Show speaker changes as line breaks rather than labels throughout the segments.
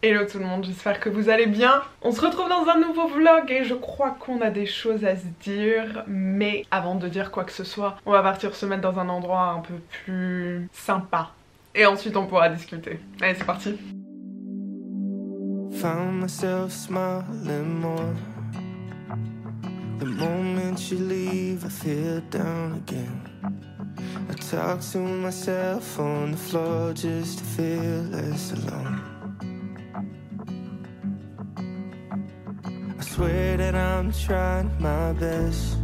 Hello tout le monde, j'espère que vous allez bien. On se retrouve dans un nouveau vlog et je crois qu'on a des choses à se dire. Mais avant de dire quoi que ce soit, on va partir se mettre dans un endroit un peu plus sympa. Et ensuite on pourra discuter. Allez, c'est parti. Found myself smiling more. The moment you leave, I feel down again. I talk to myself on the floor just to feel less alone. I swear that I'm trying my best.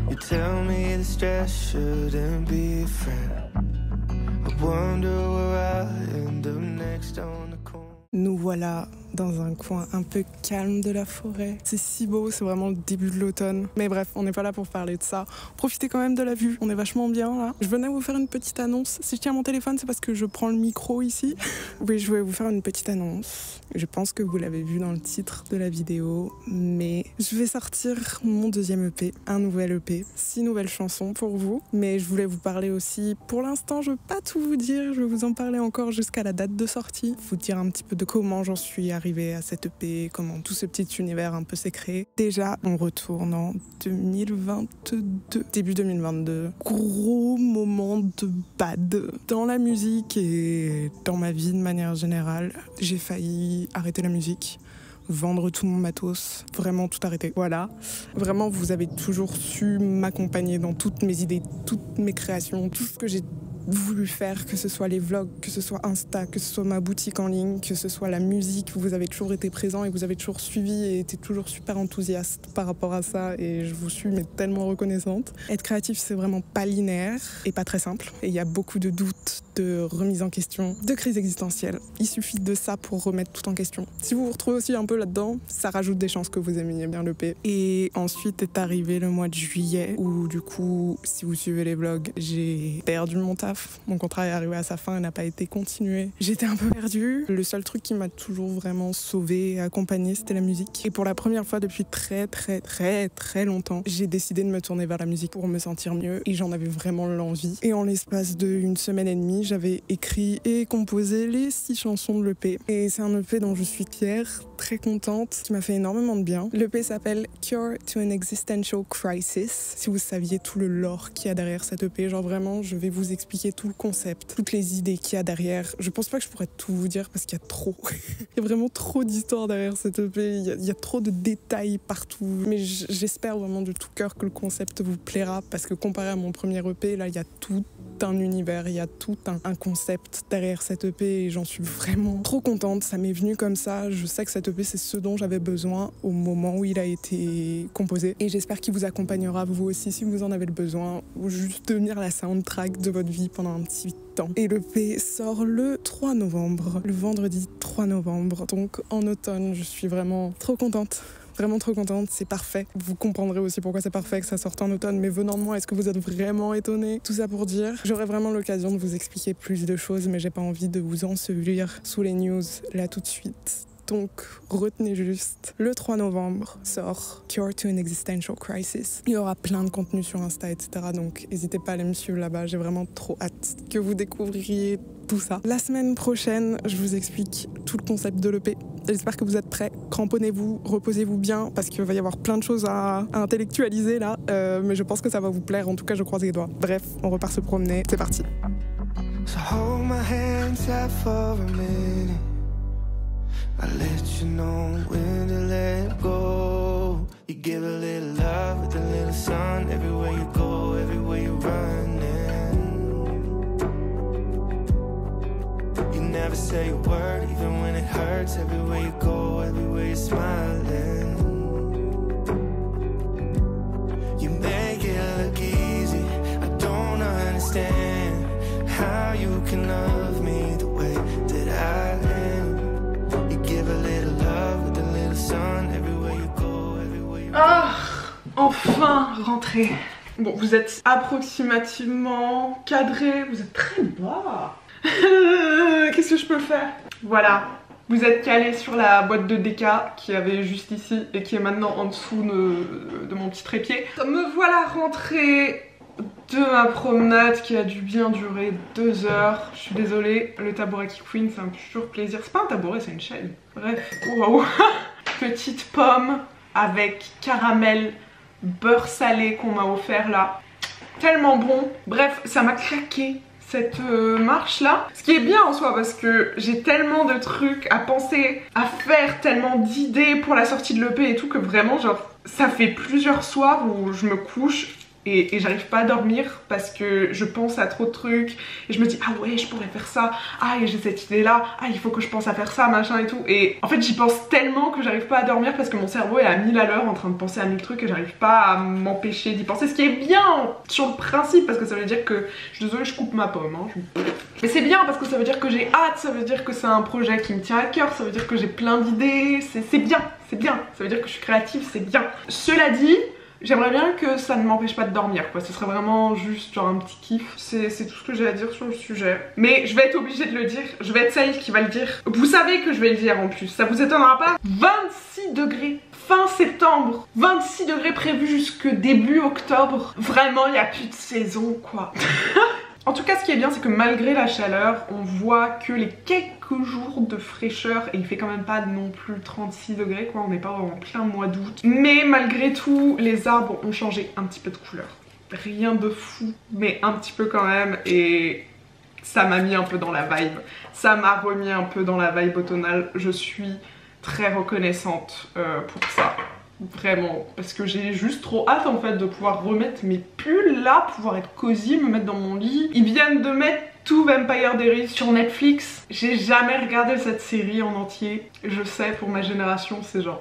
You tell me the stress shouldn't be a friend. I wonder where I'll end up next on the corner. Nous voilà dans un coin un peu calme de la forêt. C'est si beau, c'est vraiment le début de l'automne. Mais bref, on n'est pas là pour parler de ça. Profitez quand même de la vue, on est vachement bien là. Je venais vous faire une petite annonce. Si je tiens mon téléphone, c'est parce que je prends le micro ici. Oui, je voulais vous faire une petite annonce. Je pense que vous l'avez vu dans le titre de la vidéo, mais je vais sortir mon deuxième EP, un nouvel EP, 6 nouvelles chansons pour vous. Mais je voulais vous parler aussi, pour l'instant, je veux pas tout vous dire, je vais vous en parler encore jusqu'à la date de sortie. Vous dire un petit peu de comment j'en suis arrivée à cette EP, comment tout ce petit univers un peu s'est créé. Déjà, on retourne en 2022, début 2022. Gros moment de bad dans la musique et dans ma vie de manière générale. J'ai failli arrêter la musique, vendre tout mon matos, vraiment tout arrêter. Voilà. Vraiment, vous avez toujours su m'accompagner dans toutes mes idées, toutes mes créations, tout ce que j'ai voulu faire, que ce soit les vlogs, que ce soit Insta, que ce soit ma boutique en ligne, que ce soit la musique, vous avez toujours été présent et vous avez toujours suivi et été toujours super enthousiaste par rapport à ça et je vous suis mais tellement reconnaissante. Être créatif, c'est vraiment pas linéaire et pas très simple et il y a beaucoup de doutes, de remises en question, de crises existentielles. Il suffit de ça pour remettre tout en question. Si vous vous retrouvez aussi un peu là-dedans, ça rajoute des chances que vous aimiez bien l'EP. Et ensuite est arrivé le mois de juillet où du coup, si vous suivez les vlogs, j'ai perdu mon taf. Mon contrat est arrivé à sa fin et n'a pas été continué. J'étais un peu perdue. Le seul truc qui m'a toujours vraiment sauvée et accompagnée, c'était la musique. Et pour la première fois depuis très longtemps, j'ai décidé de me tourner vers la musique pour me sentir mieux et j'en avais vraiment l'envie. Et en l'espace d'une semaine et demie, j'avais écrit et composé les 6 chansons de l'EP. Et c'est un EP dont je suis fière, très contente, qui m'a fait énormément de bien. L'EP s'appelle Cure to an Existential Crisis. Si vous saviez tout le lore qu'il y a derrière cette EP, genre vraiment, je vais vous expliquer tout le concept, toutes les idées qu'il y a derrière. Je pense pas que je pourrais tout vous dire parce qu'il y a trop. Il y a vraiment trop d'histoires derrière cette EP, il y a trop de détails partout. Mais j'espère vraiment de tout cœur que le concept vous plaira parce que comparé à mon premier EP, là, il y a tout un univers, il y a tout un concept derrière cette EP et j'en suis vraiment trop contente. Ça m'est venu comme ça. Je sais que cette EP, c'est ce dont j'avais besoin au moment où il a été composé et j'espère qu'il vous accompagnera vous aussi si vous en avez le besoin ou juste devenir la soundtrack de votre vie pendant un petit temps. Et l'EP sort le 3 novembre, le vendredi 3 novembre, donc en automne. Je suis vraiment trop contente. Vraiment trop contente, c'est parfait. Vous comprendrez aussi pourquoi c'est parfait que ça sorte en automne, mais venant de moi, est-ce que vous êtes vraiment étonnés? Tout ça pour dire, j'aurai vraiment l'occasion de vous expliquer plus de choses, mais j'ai pas envie de vous ensevelir sous les news là tout de suite. Donc, retenez juste, le 3 novembre sort Cure to an Existential Crisis. Il y aura plein de contenu sur Insta, etc. Donc, n'hésitez pas à aller me suivre là-bas. J'ai vraiment trop hâte que vous découvriez tout ça. La semaine prochaine, je vous explique tout le concept de l'EP. J'espère que vous êtes prêts. Cramponnez-vous, reposez-vous bien, parce qu'il va y avoir plein de choses à intellectualiser là. Mais je pense que ça va vous plaire. En tout cas, je croise les doigts. Bref, on repart se promener. C'est parti. So hold my hand tight for a minute. I let you know when to let go. You give a little love with a little sun. Everywhere you go, everywhere you're running. You never say a word, even when it hurts. Everywhere you go, everywhere you're smiling. You make it look easy. I don't understand how you can love me the way that I am. Ah, enfin rentré. Bon, vous êtes approximativement cadré, vous êtes très bas. Qu'est-ce que je peux faire? Voilà, vous êtes calé sur la boîte de DK qui avait juste ici et qui est maintenant en dessous de mon petit trépied. Me voilà rentré
de ma promenade qui a dû bien durer 2 heures. Je suis désolée, le Taburaki Queen c'est un pur plaisir. C'est pas un tabouret, c'est une chaîne. Bref, waouh. Petite pomme avec caramel, beurre salé qu'on m'a offert là. Tellement bon. Bref, ça m'a claqué cette marche là. Ce qui est bien en soi parce que j'ai tellement de trucs à penser, à faire, tellement d'idées pour la sortie de l'EP et tout que vraiment genre ça fait plusieurs soirs où je me couche et j'arrive pas à dormir parce que je pense à trop de trucs et je me dis ah ouais je pourrais faire ça, ah et j'ai cette idée là, ah il faut que je pense à faire ça machin et tout, et en fait j'y pense tellement que j'arrive pas à dormir parce que mon cerveau est à 1000 à l'heure en train de penser à 1000 trucs et j'arrive pas à m'empêcher d'y penser, ce qui est bien sur le principe parce que ça veut dire que, je suis désolée je coupe ma pomme hein, mais c'est bien parce que ça veut dire que j'ai hâte, ça veut dire que c'est un projet qui me tient à cœur, ça veut dire que j'ai plein d'idées, c'est bien, ça veut dire que je suis créative, c'est bien. Cela dit, j'aimerais bien que ça ne m'empêche pas de dormir quoi, ce serait vraiment juste genre un petit kiff. C'est tout ce que j'ai à dire sur le sujet. Mais je vais être obligée de le dire, je vais être celle qui va le dire. Vous savez que je vais le dire en plus, ça vous étonnera pas. 26 degrés, fin septembre, 26 degrés prévus jusque début octobre. Vraiment il n'y a plus de saison quoi. En tout cas ce qui est bien c'est que malgré la chaleur on voit que les quelques jours de fraîcheur, et il fait quand même pas non plus 36 degrés quoi, on n'est pas en plein mois d'août, mais malgré tout les arbres ont changé un petit peu de couleur. Rien de fou mais un petit peu quand même, et ça m'a mis un peu dans la vibe, ça m'a remis un peu dans la vibe automnale. Je suis très reconnaissante pour ça. Vraiment, parce que j'ai juste trop hâte en fait de pouvoir remettre mes pulls là, pouvoir être cosy, me mettre dans mon lit. Ils viennent de mettre tout Vampire Diaries sur Netflix. J'ai jamais regardé cette série en entier. Je sais, pour ma génération c'est genre...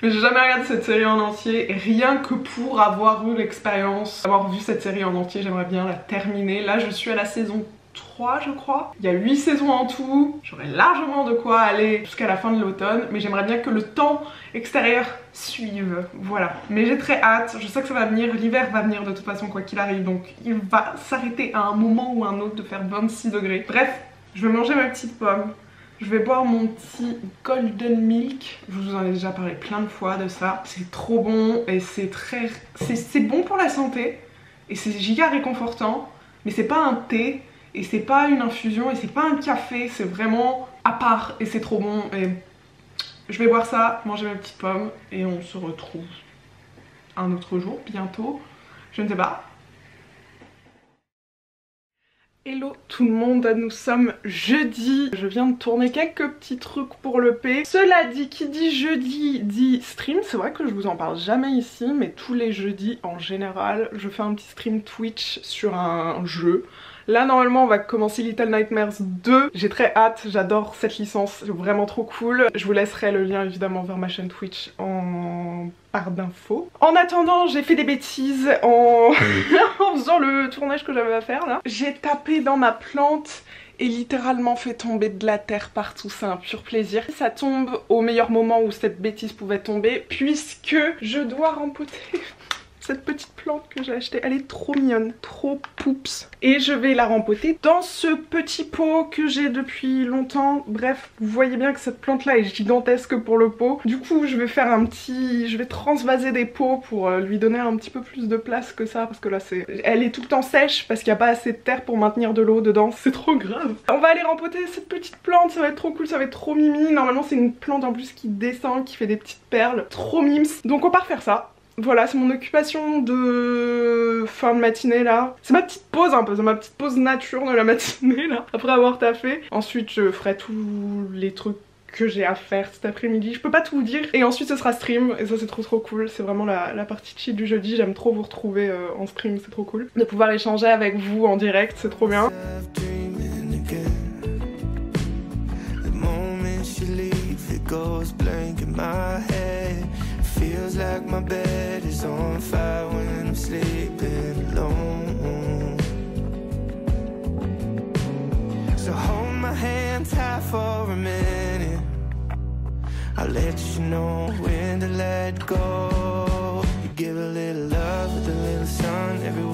Mais j'ai jamais regardé cette série en entier, et rien que pour avoir eu l'expérience, avoir vu cette série en entier, j'aimerais bien la terminer. Là je suis à la saison 3 je crois, il y a 8 saisons en tout, j'aurais largement de quoi aller jusqu'à la fin de l'automne, mais j'aimerais bien que le temps extérieur suive, voilà. Mais j'ai très hâte, je sais que ça va venir, l'hiver va venir de toute façon quoi qu'il arrive, donc il va s'arrêter à un moment ou un autre de faire 26 degrés. Bref, je vais manger ma petite pomme, je vais boire mon petit golden milk, je vous en ai déjà parlé plein de fois de ça, c'est trop bon et c'est très... c'est bon pour la santé et c'est giga réconfortant, mais c'est pas un thé, et c'est pas une infusion, et c'est pas un café, c'est vraiment à part, et c'est trop bon. Et je vais boire ça, manger ma petite pomme, et on se retrouve un autre jour, bientôt, je ne sais pas. Hello tout le monde, nous sommes jeudi. Je viens de tourner quelques petits trucs pour l'EP. Cela dit, qui dit jeudi dit stream. C'est vrai que je vous en parle jamais ici, mais tous les jeudis en général, je fais un petit stream Twitch sur un jeu. Là normalement on va commencer Little Nightmares 2, j'ai très hâte, j'adore cette licence, c'est vraiment trop cool. Je vous laisserai le lien évidemment vers ma chaîne Twitch en barre d'infos. En attendant j'ai fait des bêtises en... en faisant le tournage que j'avais à faire là. J'ai tapé dans ma plante et littéralement fait tomber de la terre partout, c'est un pur plaisir. Ça tombe au meilleur moment où cette bêtise pouvait tomber puisque je dois rempoter cette petite plante que j'ai achetée, elle est trop mignonne, trop poups. Et je vais la rempoter dans ce petit pot que j'ai depuis longtemps. Bref, vous voyez bien que cette plante là est gigantesque pour le pot. Du coup je vais faire un petit... je vais transvaser des pots pour lui donner un petit peu plus de place que ça. Parce que là c'est... elle est tout le temps sèche parce qu'il n'y a pas assez de terre pour maintenir de l'eau dedans. C'est trop grave. On va aller rempoter cette petite plante, ça va être trop cool, ça va être trop mimi. Normalement c'est une plante en plus qui descend, qui fait des petites perles. Trop mims. Donc on part faire ça. Voilà, c'est mon occupation de fin de matinée là. C'est ma petite pause un peu, c'est ma petite pause nature de la matinée là, après avoir taffé. Ensuite je ferai tous les trucs que j'ai à faire cet après-midi, je peux pas tout vous dire. Et ensuite ce sera stream, et ça c'est trop cool, c'est vraiment la partie chill du jeudi. J'aime trop vous retrouver en stream, c'est trop cool. De pouvoir échanger avec vous en direct, c'est trop bien.
Feels like my bed is on fire when I'm sleeping alone. So hold my hand tight for a minute, I'll let you know when to let go. You give a little love with a little sun everywhere.